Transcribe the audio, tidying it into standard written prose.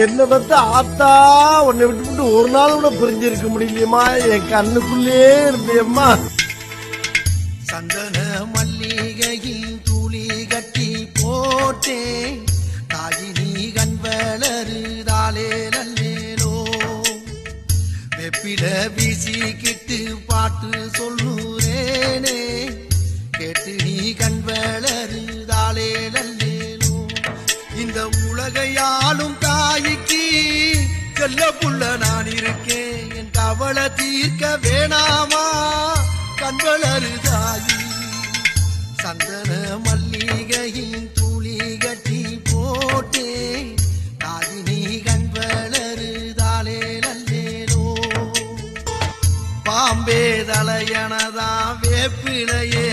என்ன பத்தி ஆத்தா உன்னை விட்டு ஒரு நாள் கூட பிரிஞ்சிருக்க முடியலையம்மா. என் கண்ணுக்குள்ளே இருந்தேம்மா. சந்தன மல்லிகையில் துளி கட்டி போட்டேன் தாயினி கண் வளருதாலே நல்லேலோ வெப்பில வீசிக்கிட்டு பாட்டு சொல்லுறேனே கேட்டு நீ கண் வளருதாலே நல்லேலோ இந்த உலகையாலும் தாய்க்கு செல்ல புள்ள நான் இருக்கேன் என் கவலை தீர்க்க வேணாமா கண் வளருதாயி சந்தன மல்லிகையின் துளி கட்டி போட்டே தாயினி கண் வளருதாலே நல்லேலோ பாம்பே தலையனதா வேப்பிலையே